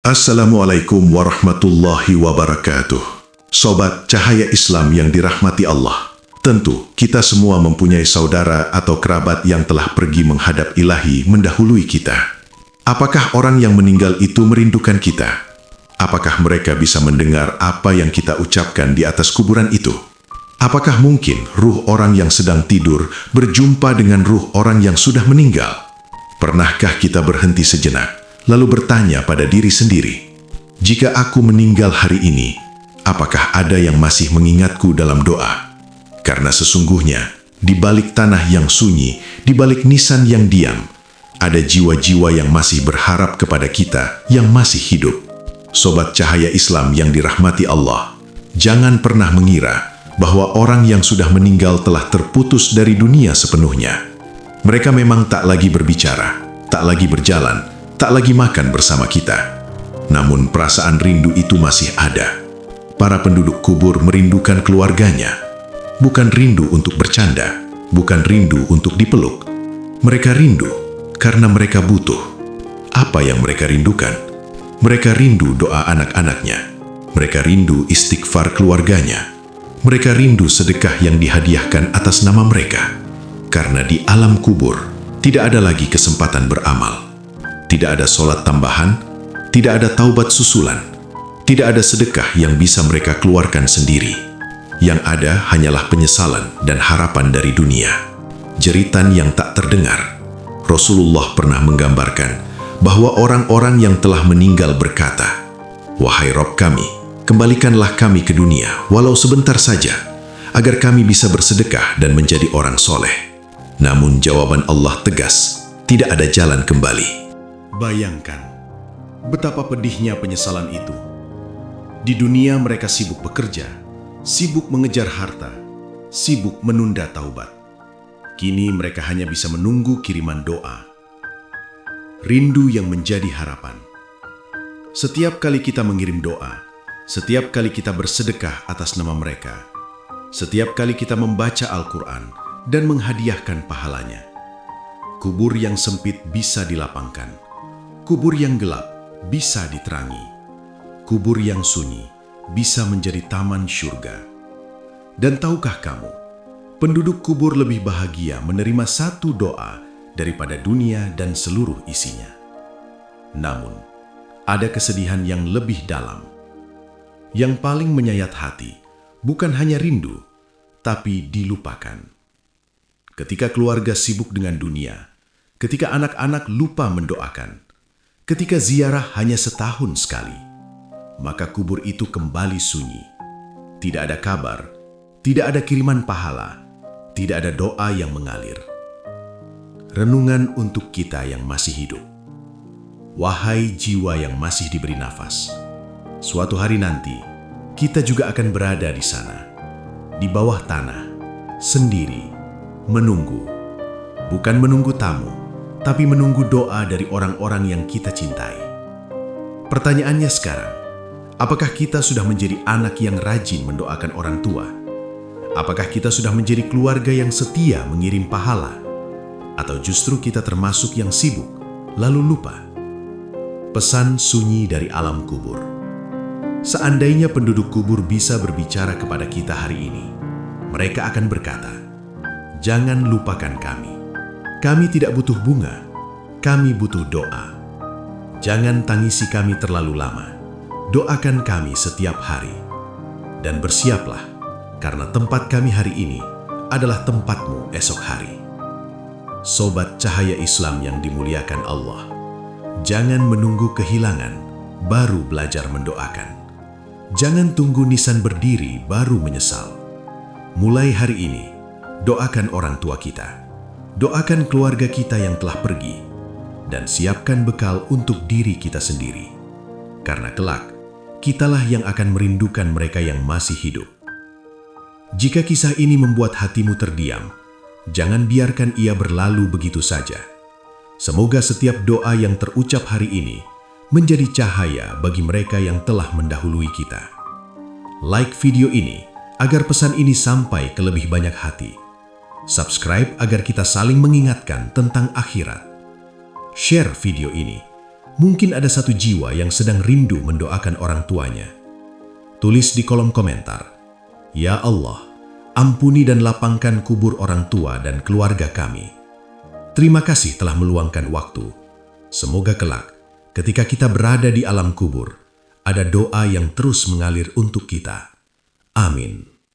Assalamualaikum warahmatullahi wabarakatuh. Sobat Cahaya Islam yang dirahmati Allah. Tentu, kita semua mempunyai saudara atau kerabat yang telah pergi menghadap Ilahi mendahului kita. Apakah orang yang meninggal itu merindukan kita? Apakah mereka bisa mendengar apa yang kita ucapkan di atas kuburan itu? Apakah mungkin ruh orang yang sedang tidur berjumpa dengan ruh orang yang sudah meninggal? Pernahkah kita berhenti sejenak, lalu bertanya pada diri sendiri, jika aku meninggal hari ini, apakah ada yang masih mengingatku dalam doa? Karena sesungguhnya, di balik tanah yang sunyi, di balik nisan yang diam, ada jiwa-jiwa yang masih berharap kepada kita yang masih hidup. Sobat Cahaya Islam yang dirahmati Allah, jangan pernah mengira bahwa orang yang sudah meninggal telah terputus dari dunia sepenuhnya. Mereka memang tak lagi berbicara, tak lagi berjalan, tak lagi makan bersama kita. Namun perasaan rindu itu masih ada. Para penduduk kubur merindukan keluarganya. Bukan rindu untuk bercanda, bukan rindu untuk dipeluk. Mereka rindu karena mereka butuh. Apa yang mereka rindukan? Mereka rindu doa anak-anaknya. Mereka rindu istighfar keluarganya. Mereka rindu sedekah yang dihadiahkan atas nama mereka. Karena di alam kubur tidak ada lagi kesempatan beramal. Tidak ada sholat tambahan, tidak ada taubat susulan, tidak ada sedekah yang bisa mereka keluarkan sendiri. Yang ada hanyalah penyesalan dan harapan dari dunia. Jeritan yang tak terdengar. Rasulullah pernah menggambarkan bahwa orang-orang yang telah meninggal berkata, "Wahai Rabb kami, kembalikanlah kami ke dunia walau sebentar saja, agar kami bisa bersedekah dan menjadi orang soleh." Namun jawaban Allah tegas, tidak ada jalan kembali. Bayangkan betapa pedihnya penyesalan itu. Di dunia mereka sibuk bekerja, sibuk mengejar harta, sibuk menunda taubat. Kini mereka hanya bisa menunggu kiriman doa. Rindu yang menjadi harapan. Setiap kali kita mengirim doa, setiap kali kita bersedekah atas nama mereka, setiap kali kita membaca Al-Quran dan menghadiahkan pahalanya, kubur yang sempit bisa dilapangkan. Kubur yang gelap bisa diterangi. Kubur yang sunyi bisa menjadi taman syurga. Dan tahukah kamu, penduduk kubur lebih bahagia menerima satu doa daripada dunia dan seluruh isinya. Namun, ada kesedihan yang lebih dalam. Yang paling menyayat hati bukan hanya rindu, tapi dilupakan. Ketika keluarga sibuk dengan dunia, ketika anak-anak lupa mendoakan, ketika ziarah hanya setahun sekali, maka kubur itu kembali sunyi. Tidak ada kabar, tidak ada kiriman pahala, tidak ada doa yang mengalir. Renungan untuk kita yang masih hidup. Wahai jiwa yang masih diberi nafas, suatu hari nanti kita juga akan berada di sana, di bawah tanah, sendiri, menunggu. Bukan menunggu tamu, tapi menunggu doa dari orang-orang yang kita cintai. Pertanyaannya sekarang, apakah kita sudah menjadi anak yang rajin mendoakan orang tua? Apakah kita sudah menjadi keluarga yang setia mengirim pahala? Atau justru kita termasuk yang sibuk, lalu lupa? Pesan sunyi dari alam kubur. Seandainya penduduk kubur bisa berbicara kepada kita hari ini, mereka akan berkata, "Jangan lupakan kami. Kami tidak butuh bunga, kami butuh doa. Jangan tangisi kami terlalu lama. Doakan kami setiap hari. Dan bersiaplah, karena tempat kami hari ini adalah tempatmu esok hari." Sobat Cahaya Islam yang dimuliakan Allah, jangan menunggu kehilangan, baru belajar mendoakan. Jangan tunggu nisan berdiri, baru menyesal. Mulai hari ini, doakan orang tua kita. Doakan keluarga kita yang telah pergi, dan siapkan bekal untuk diri kita sendiri. Karena kelak, kitalah yang akan merindukan mereka yang masih hidup. Jika kisah ini membuat hatimu terdiam, jangan biarkan ia berlalu begitu saja. Semoga setiap doa yang terucap hari ini menjadi cahaya bagi mereka yang telah mendahului kita. Like video ini agar pesan ini sampai ke lebih banyak hati. Subscribe agar kita saling mengingatkan tentang akhirat. Share video ini Mungkin ada satu jiwa yang sedang rindu mendoakan orang tuanya. Tulis di kolom komentar, "Ya Allah, ampuni dan lapangkan kubur orang tua dan keluarga kami." Terima kasih telah meluangkan waktu. Semoga kelak, ketika kita berada di alam kubur, ada doa yang terus mengalir untuk kita. Amin.